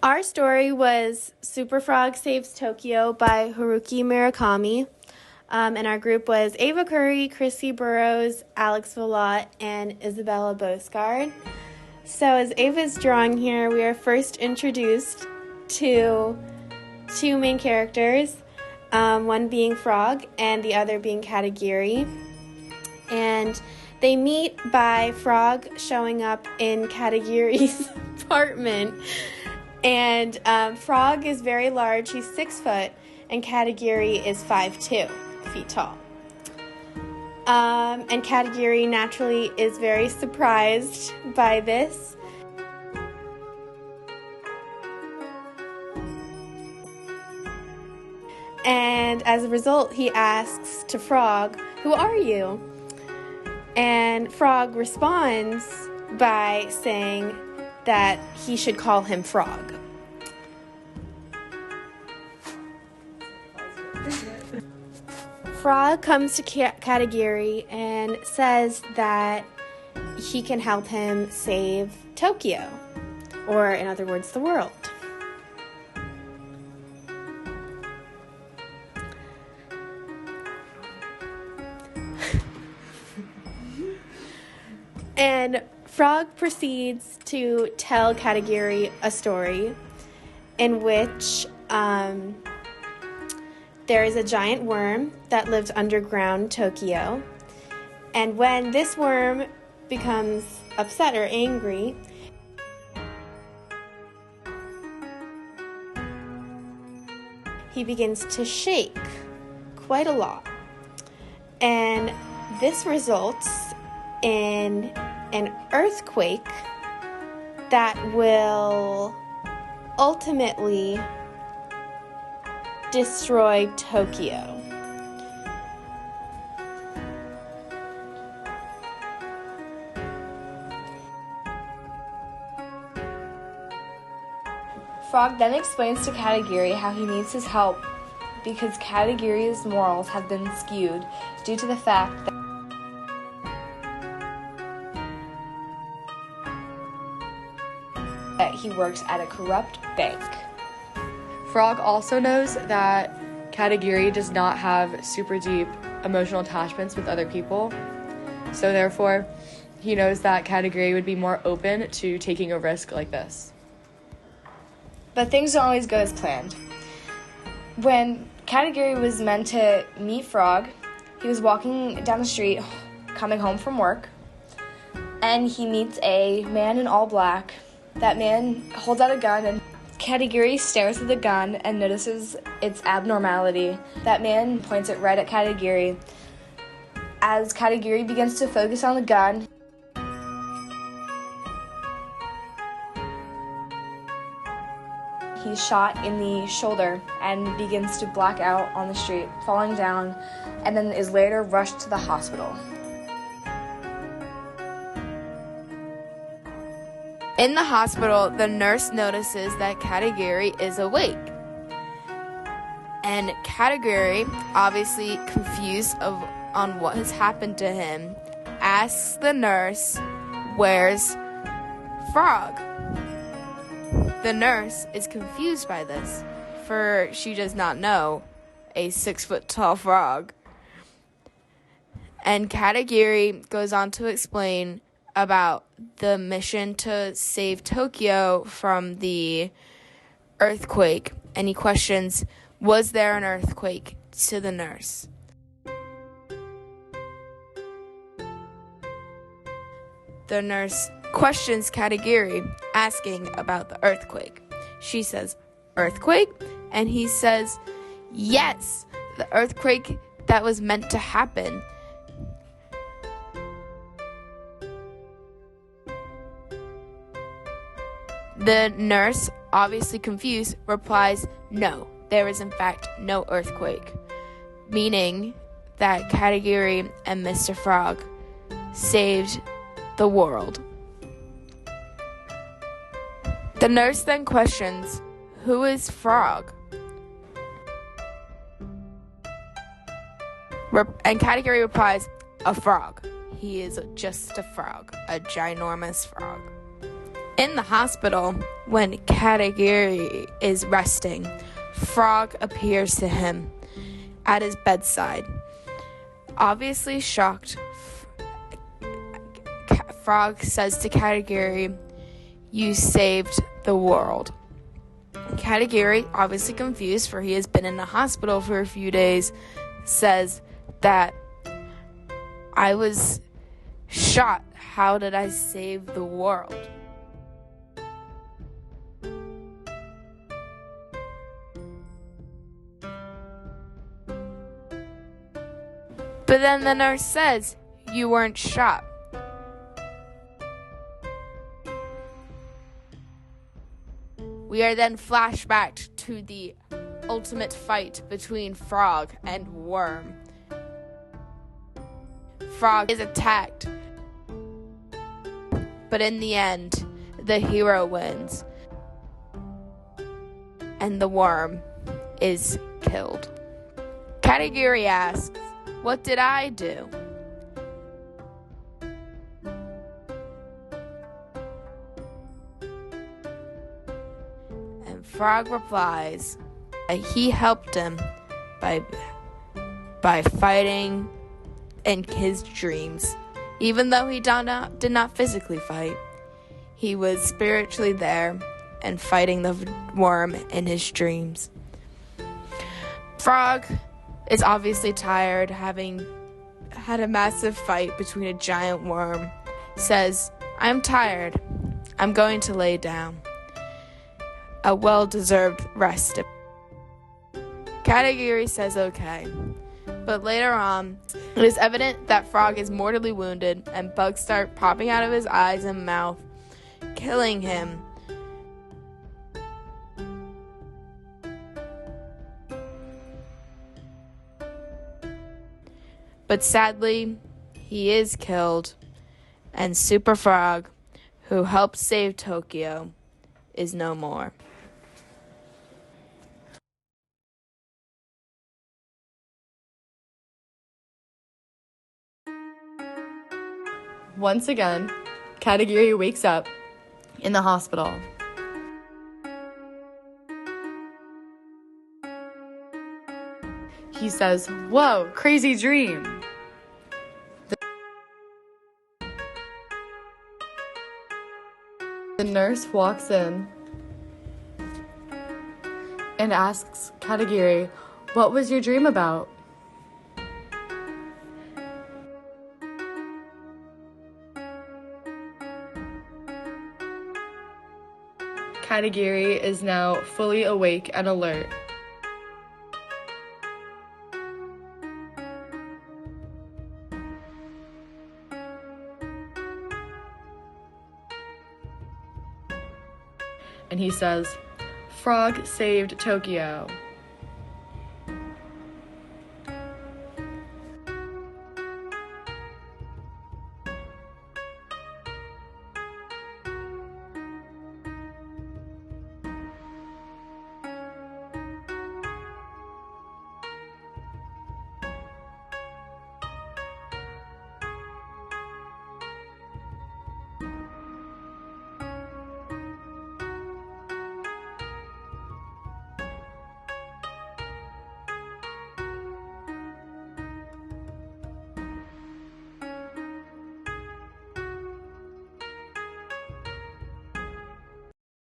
Our story was Super Frog Saves Tokyo by Haruki Murakami. And our group was Ava Curry, Chrissy Burrows, Alex Villot, and Isabella Boscard. So as Ava's drawing here, we are first introduced to two main characters, one being Frog and the other being Katagiri. And they meet by Frog showing up in Katagiri's apartment. And Frog is very large, he's 6 foot, and Katagiri is 5'2" feet tall. And Katagiri naturally is very surprised by this. And as a result, he asks to Frog, "Who are you?" And Frog responds by saying that he should call him Frog. Frog comes to Katagiri and says that he can help him save Tokyo, or in other words, the world. And Frog proceeds to tell Katagiri a story in which there is a giant worm that lives underground Tokyo. And when this worm becomes upset or angry, he begins to shake quite a lot. And this results in an earthquake that will ultimately destroy Tokyo. Frog then explains to Katagiri how he needs his help because Katagiri's morals have been skewed due to the fact that he works at a corrupt bank. Frog also knows that Katagiri does not have super deep emotional attachments with other people, so therefore he knows that Katagiri would be more open to taking a risk like this. But things don't always go as planned. When Katagiri was meant to meet Frog, he was walking down the street coming home from work, and he meets a man in all black. That man holds out a gun, and Katagiri stares at the gun and notices its abnormality. That man points it right at Katagiri. As Katagiri begins to focus on the gun, he's shot in the shoulder and begins to black out on the street, falling down, and then is later rushed to the hospital. In the hospital, the nurse notices that Katagiri is awake. And Katagiri, obviously confused on what has happened to him, asks the nurse, "Where's Frog?" The nurse is confused by this, for she does not know a 6-foot-tall frog. And Katagiri goes on to explain about the mission to save Tokyo from the earthquake, and he questions, "Was there an earthquake?" to the nurse. The nurse questions Katagiri, asking about the earthquake. She says, "Earthquake?" And he says, "Yes, the earthquake that was meant to happen." The nurse, obviously confused, replies, "No, there is in fact no earthquake," meaning that Katagiri and Mr. Frog saved the world. The nurse then questions, "Who is Frog?" And Katagiri replies, "A frog. He is just a frog, a ginormous frog." In the hospital, when Katagiri is resting, Frog appears to him at his bedside. Obviously shocked, Frog says to Katagiri, "You saved the world." Katagiri, obviously confused, for he has been in the hospital for a few days, says that, "I was shot. How did I save the world?" But then the nurse says, "You weren't shot." We are then flashbacked to the ultimate fight between Frog and Worm. Frog is attacked, but in the end, the hero wins, and the worm is killed. Katagiri asks, "What did I do?" And Frog replies that he helped him by fighting in his dreams. Even though he did not physically fight, he was spiritually there and fighting the worm in his dreams. Frog is obviously tired, having had a massive fight between a giant worm, says, "I'm tired. I'm going to lay down. A well-deserved rest." Katagiri says okay. But later on, it is evident that Frog is mortally wounded and bugs start popping out of his eyes and mouth, killing him. But sadly, he is killed, and Super Frog, who helped save Tokyo, is no more. Once again, Katagiri wakes up in the hospital. He says, "Whoa, crazy dream." The nurse walks in and asks Katagiri, "What was your dream about?" Katagiri is now fully awake and alert. And he says, "Frog saved Tokyo."